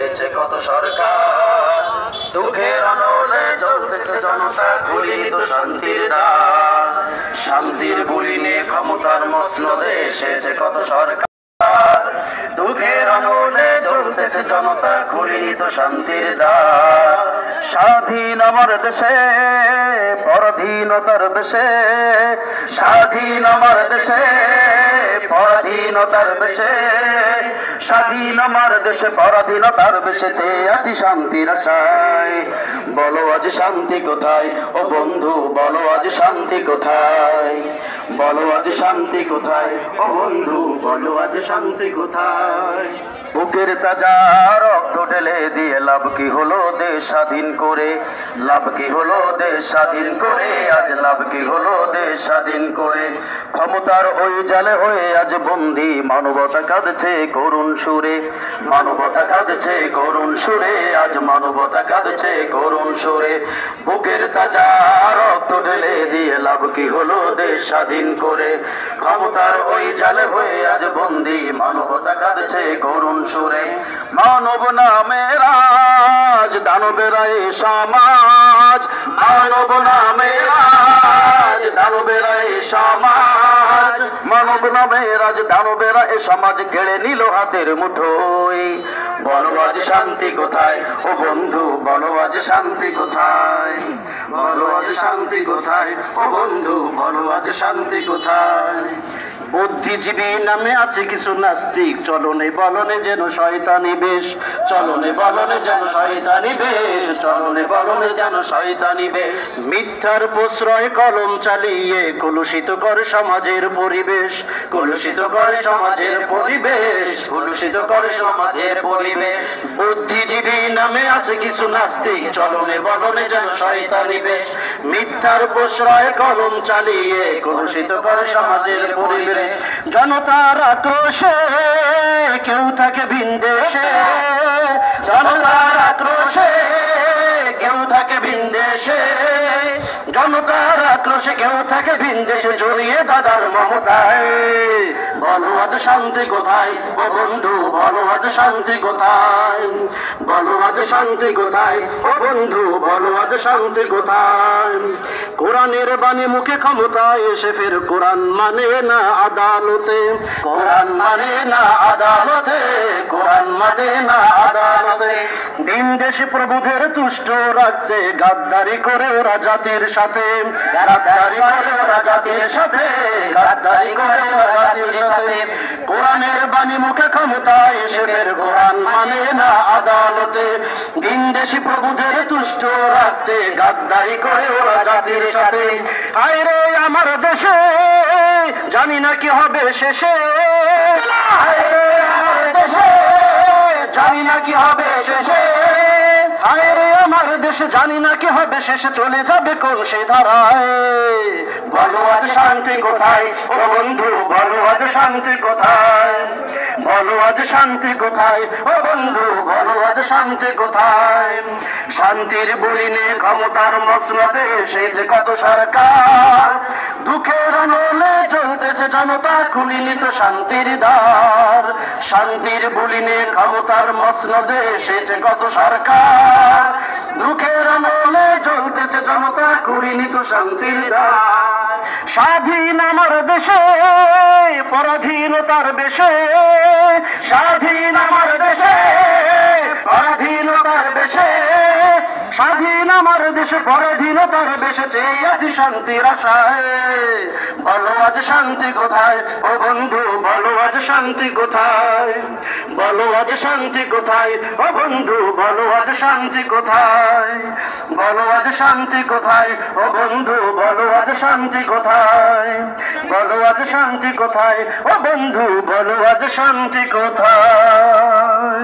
এসেছে কত সরকার, দুঃখের আনলে জ্বলতেছে জনতা, খুলিনি তো শান্তির দ্বার। শান্তির বুলিনে ক্ষমতার মসনদে এসেছে কত সরকার, দুঃখের আনলে জ্বলতেছে জনতা, খুলিনি তো শান্তির দ্বার। স্বাধীন আমার দেশে পরাধীনতার বেশে, স্বাধীন আমার দেশে পরাধীনতার বেশে, স্বাধীন আমার দেশে পরাধীনতার বেশে, চেয়ে আছি শান্তির আশায়। বলো আজ শান্তি কোথায় ও বন্ধু, বলো আজ শান্তি কোথায়, বলো আজ শান্তি কোথায় ও বন্ধু, বলো আজ শান্তি কোথায়। বুকের তাজা রক্ত ঢেলে দিয়ে লাভ কি হলো দেশ স্বাধীন করে, লাভ কি হলো দেশ স্বাধীন করে, আজ লাভ কি হলো দেশ স্বাধীন করে। ক্ষমতার ওই জালে হয়ে আজ বন্দী মানবতা কাঁদছে করুণ সুরে, মানবতা কাঁদছে করুণ সুরে, আজ মানবতা কাঁদছে করুণ সুরে। বুকের তাজা রক্ত ঢেলে দিয়ে লাভ কি হলো দেশ স্বাধীন করে, ক্ষমতার ওই জালে হয়ে আজ বন্দী মানবতা কাঁদছে করুণ সুরে। মানব নামের আজ দানবেরা এ সমাজ, মানব নামের আজ দানবেরা এ সমাজ, মানব নামের আজ দানবেরা এ সমাজ কেড়ে নিল হাতের মুঠোয়। বলো আজ শান্তি কোথায় ও বন্ধু, বলো আজ শান্তি কোথায়, বলো আজ শান্তি কোথায় ও বন্ধু, বলো আজ শান্তি কোথায়। বুদ্ধিজীবী নামে আছে কিছু নাস্তিক, চলনে বলনে যেন শয়তানি বেশ, চলনে বলনে যেন শয়তানি বেশ, চলনে বলনে যেন শয়তানি বেশ। মিথ্যার প্রশ্রয় কলম চালিয়ে কলুষিত করে সমাজের পরিবেশ, কলুষিত করে সমাজের পরিবেশ, কলুষিত করে সমাজের পরিবেশ। বুদ্ধিজীবী নামে আছে কিছু নাস্তিক, চলনে বলনে যেন শয়তানি বেশ, মিথ্যার প্রশ্রয় কলম চালিয়ে কলুষিত করে সমাজের পরিবেশ। জনতার আক্রোশে কেউ থাকে ভিনদেশে, জনতার আক্রোশে কেউ থাকে ভিনদেশে, জনতার আক্রোশে কেউ থাকে ভিনদেশে, জড়িয়ে দাদার মমতায়। বলো আজ শান্তি কোথায় ও বন্ধু, বলো আজ শান্তি কোথায়, বলো আজ শান্তি কোথায় ও বন্ধু, বলো আজ শান্তি কোথায়। কোরআনের বাণী মুখে ক্ষমতায় এসে ফের কোরআন মানে না আদালতে, কোরআন মানে না আদালতে, কোরআন মানে না আদালতে। ভিনদেশি প্রভুদের তুষ্ট রাখতে গাদ্দারি করে ওরা জাতির সাথে, গাদ্দারি করে ওরা জাতির সাথে, গাদ্দারি করে ওরা জাতির সাথে। কোরআনের বাণী মুখে ক্ষমতায় এসে ফের কোরআন মানে না আদালতে, ভিনদেশি প্রভুদের তুষ্ট রাখতে গাদ্দারি করে ওরা জাতির সাথে। হায় রে আমার দেশে জানি না কি হবে শেষে, হায় রে আমার দেশে জানি না কি হবে শেষে, হায় রে আমার দেশে জানি না কি হবে শেষে, চলে যাবে কোন সে ধারায়। বলো আজ শান্তি কোথায় ও বন্ধু, বলো আজ শান্তি কোথায়, বলো আজ শান্তি কোথায় ও বন্ধু, বলো আজ শান্তি কোথায়। শান্তির বুলিনে ক্ষমতার মসনদে এসেছে কত সরকার, দুঃখের আনলে জ্বলতেছে জনতা, খুলিনি তো শান্তির দ্বার। শান্তির বুলিনে ক্ষমতার মসনদে এসেছে কত সরকার, দুঃখের আনলে জ্বলতেছে জনতা, খুলিনি তো শান্তির দ্বার। স্বাধীন আমার দেশে পরাধীনতার বেশে, স্বাধীন আমার দেশে পরাধীনতার বেশে, স্বাধীন আমার দেশে পরাধীনতার বেশে, চেয়ে আছি শান্তির আশায়। বলো আজ শান্তি কোথায় ও বন্ধু, বলো আজ শান্তি কোথায়, বলো আজ শান্তি কোথায় ও বন্ধু, বলো আজ শান্তি কোথায়, বলো আজ শান্তি কোথায় ও বন্ধু, বলো আজ শান্তি কোথায়, বলো আজ শান্তি কোথায় ও বন্ধু, বলো আজ শান্তি কোথায়।